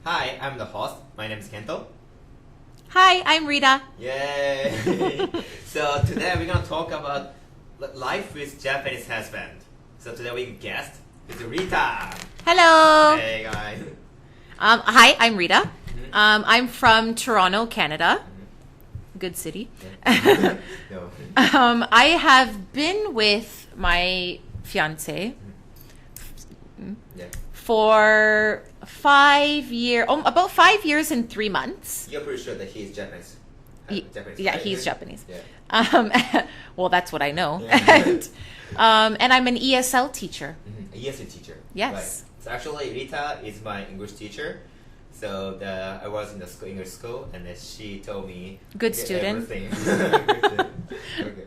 Hi, I'm the host. My name is Kento. Hi, I'm Rita. Yay! So today we're gonna talk about life with Japanese husband. So today we guest is Rita. Hello. Hey guys. Hi, I'm Rita. I'm from Toronto, Canada. Good city. No. I have been with my fiance Yeah. for about 5 years and 3 months. You're pretty sure that he's Japanese. Japanese, Yeah, right? he's Japanese. Yeah. Well, that's what I know. Yeah. And I'm an ESL teacher. A ESL teacher. Yes. Right. So actually, Rita is my English teacher. So I was in the English school, and then she told me Good student. everything.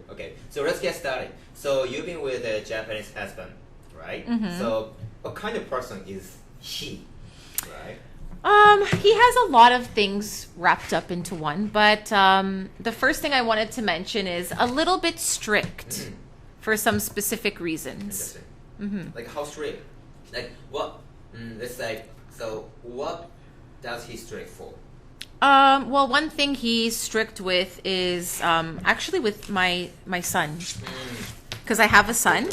Okay. So let's get started. So you've been with a Japanese husband, right? Mhm. So what kind of person is he, right? He has a lot of things wrapped up into one, but the first thing I wanted to mention is a little bit strict for some specific reasons. Interesting. Like how strict? Like what? Let's say. So what does he strict for? Well, one thing he's strict with is actually with my son, because I have a son.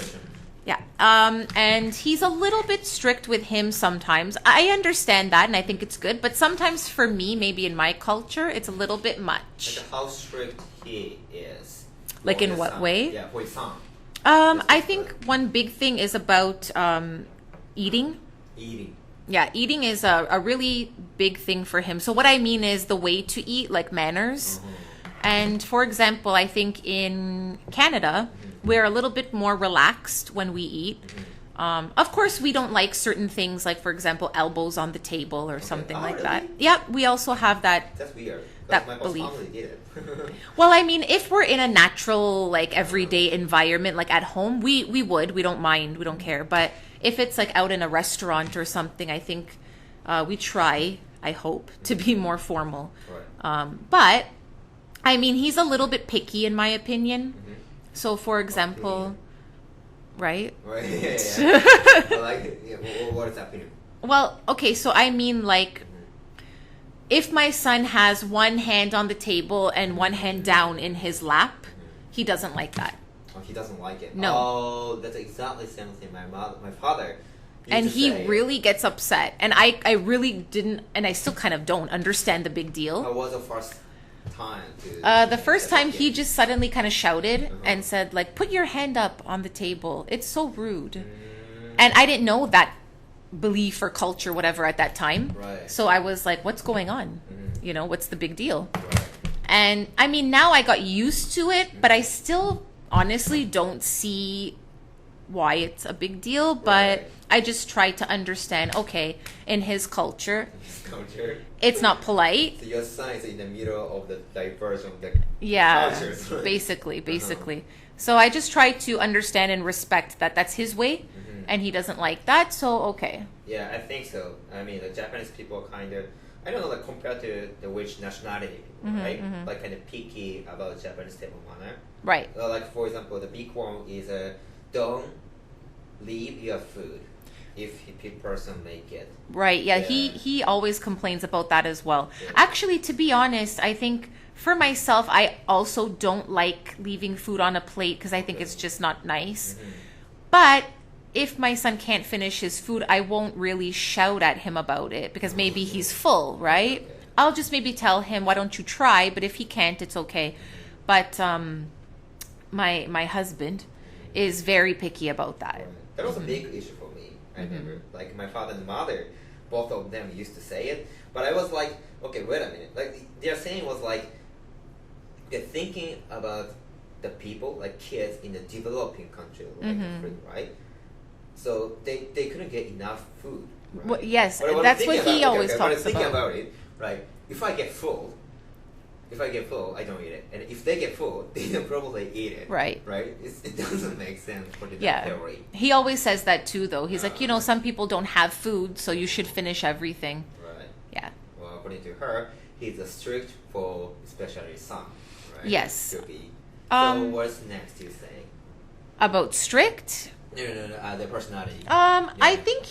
Yeah. And he's a little bit strict with him sometimes. I understand that, and I think it's good. But sometimes for me, maybe in my culture, it's a little bit much. Like how strict he is. Like for in his what son. way? Yeah, for his son. I think one big thing is about eating. Eating. Yeah, eating is a really big thing for him. So what I mean is the way to eat, like manners. And for example, I think in Canada, we're a little bit more relaxed when we eat. Of course, we don't like certain things, like for example, elbows on the table or something like really? that. Yep, we also have that. That's weird. That my belief. family did it. Well, I mean, if we're in a natural, like everyday environment, like at home, we would. We don't mind. We don't care. But if it's like out in a restaurant or something, I think we try, I hope, to be more formal. Right. But I mean, he's a little bit picky in my opinion. So, for example, right? Right. Yeah. But like, what is happening? Well, okay, so I mean, like, if my son has one hand on the table and one hand down in his lap, he doesn't like that. Oh, he doesn't like it. No. Oh, that's exactly the same thing. My father. And used to he say, really gets upset. And I really didn't, and I still kind of don't understand the big deal. How was the first time? The first time he just suddenly kind of shouted and said, like, put your hand up on the table. It's so rude. And I didn't know that belief or culture, whatever, at that time. Right. So I was like, what's going on? You know, what's the big deal? Right. And I mean, now I got used to it, but I still honestly don't see why it's a big deal. But Right. I just try to understand, okay, in his culture, His culture. it's not polite. So your son is in the middle of the diversion of the Yeah, cultures. Right? basically. So I just try to understand and respect that that's his way, and he doesn't like that. So okay. Yeah, I think so. I mean, the Japanese people kind of, I don't know, like compared to the which nationality, right? Like kind of picky about Japanese table manner. Right. Like for example, the big one is don't leave your food if a person make it. Right. Yeah. Yeah. He always complains about that as well. Yeah. Actually, to be honest, I think for myself, I also don't like leaving food on a plate because I think it's just not nice. But if my son can't finish his food, I won't really shout at him about it because maybe he's full, right? Okay. I'll just maybe tell him, why don't you try? But if he can't, it's okay. But my husband is very picky about that. Right. That was a big issue for me. I remember, like my father and mother, both of them used to say it, but I was like, okay, wait a minute. Like their saying was like, they're thinking about the people, like kids in the developing country, like Africa, right? So they couldn't get enough food. Right? Well, yes, But that's what he always when I talks think about. about it, right? If I get full, I don't eat it, and if they get full, they don't probably eat it. Right. Right. It doesn't make sense for the Yeah. theory. He always says that too, though. He's like, some people don't have food, so you should finish everything. Right. Yeah. Well, according to her, he's a strict for especially son. Right. Yes. Could be. So Um, what's next? You say? About strict? No, the personality. I think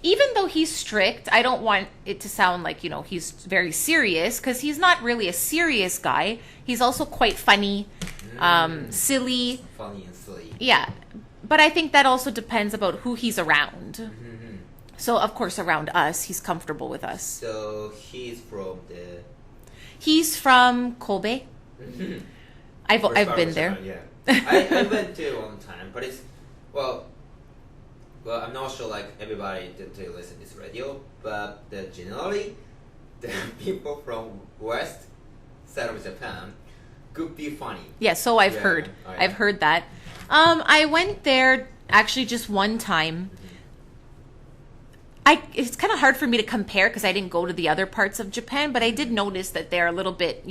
even though he's strict, I don't want it to sound like, he's very serious, because he's not really a serious guy. He's also quite funny, silly. Funny and silly. Yeah. But I think that also depends about who he's around. Mm-hmm. So, of course, around us, he's comfortable with us. So, he's from the... He's from Kobe. Mm-hmm. I've been there. Yeah. I went to one time, but it's... Well, I'm not sure like everybody to listen to this radio, but generally, the people from west side of Japan could be funny. Yeah, so I've heard. Oh, yeah. I've heard that. I went there actually just one time. It's kind of hard for me to compare because I didn't go to the other parts of Japan, but I did notice that they're a little bit,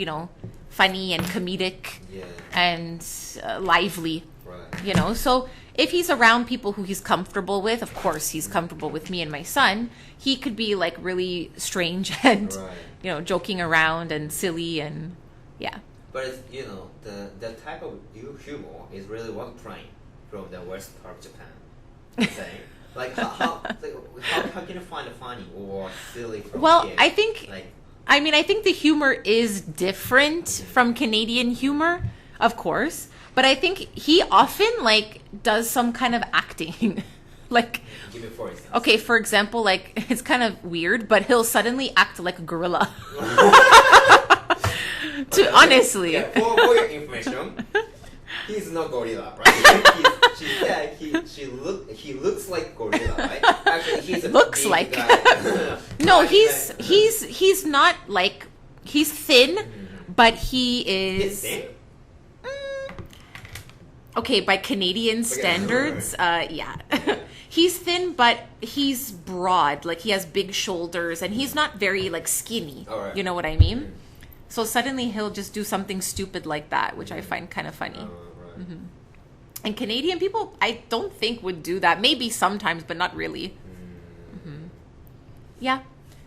funny and comedic and lively. Right. So if he's around people who he's comfortable with, of course he's comfortable with me and my son, he could be like really strange and, joking around and silly and yeah. But it's, the type of humor is really one train from the west part of Japan. Saying. Like how can you find it funny or silly from here? I think I think the humor is different from Canadian humor, of course, but I think he often does some kind of acting. Give me for instance. Okay, for example, it's kind of weird, but he'll suddenly act like a gorilla. Honestly. Yeah, for your information, he's not gorilla, right? She said he looks like gorilla, right? Actually, he's a looks big like. guy. No, he's not he's thin, but he is. He's thin? Okay, by Canadian standards, yeah. He's thin, but he's broad. He has big shoulders, and he's not very skinny. All right. You know what I mean? So suddenly he'll just do something stupid like that, which I find kind of funny. Right. Mm-hmm. And Canadian people, I don't think would do that. Maybe sometimes, but not really. Mm-hmm. Yeah.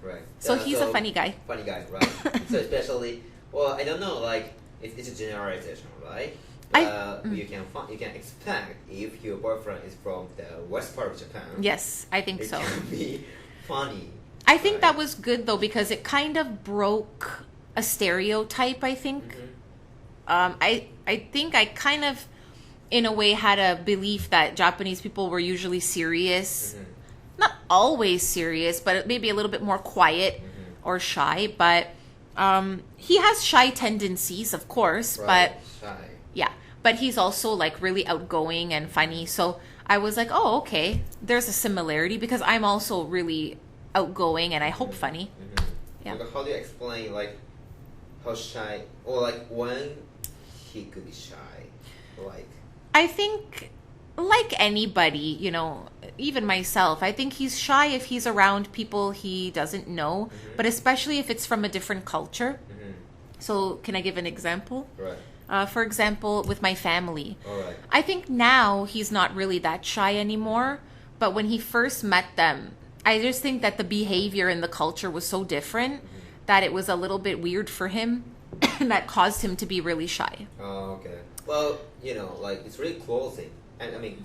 Right. So he's a funny guy. Funny guy, right? So especially, I don't know, it's a generalization, right? You can expect if your boyfriend is from the west part of Japan. Yes, I think so. It can be funny. I think that was good though because it kind of broke a stereotype. I think. I think I kind of, in a way, had a belief that Japanese people were usually serious, not always serious, but maybe a little bit more quiet or shy. But he has shy tendencies, of course, right. but Shy. yeah, but he's also really outgoing and funny. So I was like, oh, okay, there's a similarity because I'm also really outgoing and I hope funny. Yeah. How do you explain how shy or when he could be shy? I think like anybody, even myself, I think he's shy if he's around people he doesn't know, but especially if it's from a different culture. So can I give an example? Right. For example, with my family. All right. I think now he's not really that shy anymore, but when he first met them, I just think that the behavior and the culture was so different that it was a little bit weird for him and that caused him to be really shy. Oh, okay. Well, it's really closing.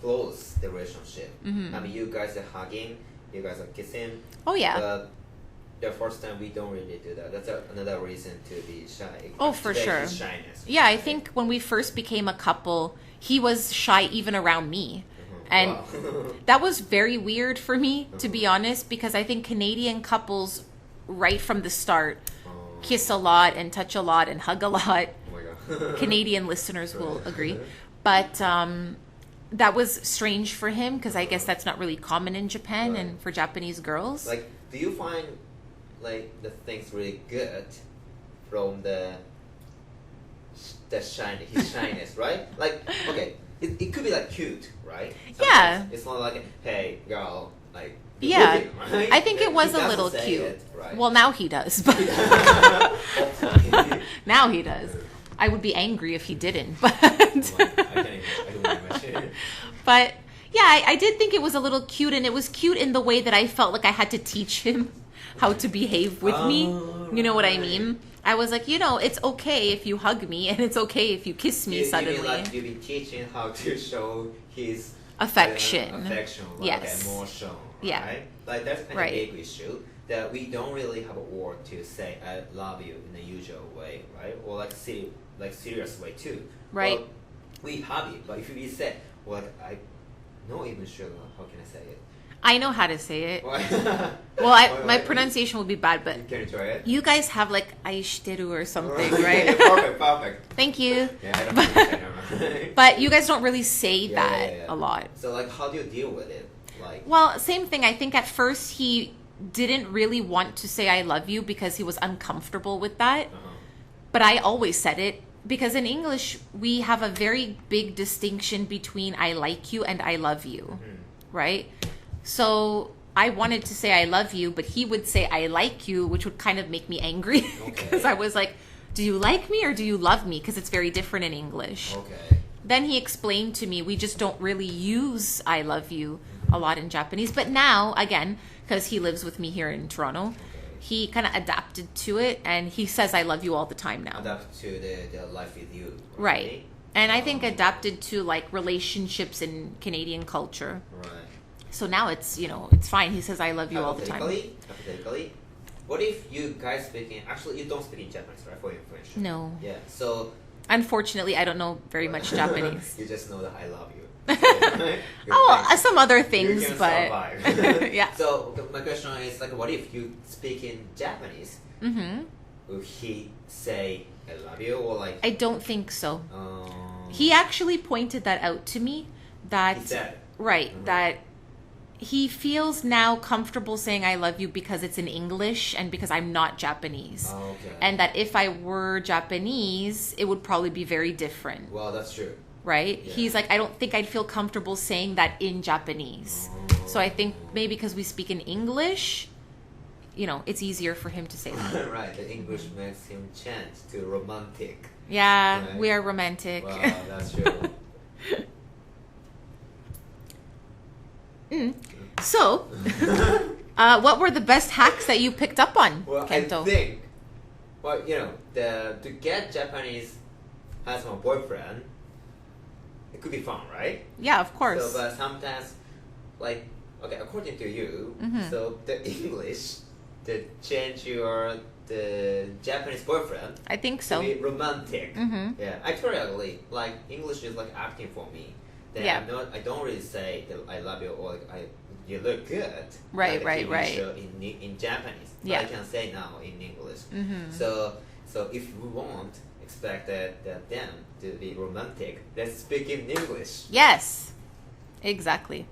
Close the relationship. You guys are hugging, you guys are kissing. Oh, yeah. But the first time we don't really do that. That's another reason to be shy. Oh, for sure. His shyness. Yeah, I think when we first became a couple, he was shy even around me. And wow. that was very weird for me, to be honest, because I think Canadian couples, right from the start, kiss a lot and touch a lot and hug a lot. Oh my God. Canadian listeners will agree. But that was strange for him because I guess that's not really common in Japan and for Japanese girls. Do you find the things really good from his shyness, right? Okay, it could be cute, right? Sometimes yeah. It's not hey girl, yeah. looking, right? I think it was He a little doesn't say cute. it, right? Well, now he does. But now he does. I would be angry if he didn't. But but yeah, I did think it was a little cute, and it was cute in the way that I felt like I had to teach him how to behave with me. You know what I mean? I was like, it's okay if you hug me, and it's okay if you kiss me suddenly. You've been teaching how to show his affection. Affection, like Yes. emotion, Yeah. right? Like that's kind of Right. big issue that we don't really have a word to say "I love you" in a usual way, right? Or like serious way too. Right. Well, we have it, but if we say, well, I'm not even sure how can I say it. I know how to say it. Well, My pronunciation will be bad, but Can you try it? you guys have like aishiteru or something, Yeah, right? perfect. Thank you. Yeah, I don't know. But you guys don't really say Yeah, that yeah, yeah. a lot. So like, how do you deal with it? Like, Well, same thing. I think at first he didn't really want to say I love you because he was uncomfortable with that. But I always said it because in English we have a very big distinction between I like you and I love you, right? So I wanted to say I love you, but he would say I like you, which would kind of make me angry because I was like, do you like me or do you love me? Because it's very different in English. Okay. Then he explained to me we just don't really use I love you a lot in Japanese. But now, again, because he lives with me here in Toronto, he kind of adapted to it and he says I love you all the time now. Adapt to the life with you. Right. And I think adapted to like relationships in Canadian culture. Right. So now it's, it's fine. He says I love you all the time. Hypothetically, what if you guys actually you don't speak in Japanese, right? For information. No. Yeah. So Unfortunately, I don't know very much Japanese. you just know that I love you. Some other You things, can but survive. yeah. So my question is like, what if you speak in Japanese? Mm-hmm. Will he say I love you or like? I don't think so. He actually pointed that out to me. That He said. right. Mhm. That he feels now comfortable saying I love you because it's in English and because I'm not Japanese. Okay. And that if I were Japanese, it would probably be very different. Well, that's true. Right? Yeah. He's like, I don't think I'd feel comfortable saying that in Japanese. So I think maybe because we speak in English, it's easier for him to say that. Right. The English makes him change to romantic. Yeah, Right. we are romantic. Wow, that's true. So, what were the best hacks that you picked up on, Well, Kento? I think, to get Japanese husband boyfriend, it could be fun, right? Yeah, of course. So, but sometimes, according to you, so the English to change the Japanese boyfriend I think to so. be romantic. Mm-hmm. Yeah, I totally agree. Like English is like acting for me. Then Yeah. I don't really say that I love you or like you look good. Right, like the right, TV right. show in Japanese. But Yeah. I can say now in English. Mm-hmm. So if we want expect that them to be romantic, let's speak in English. Yes, exactly.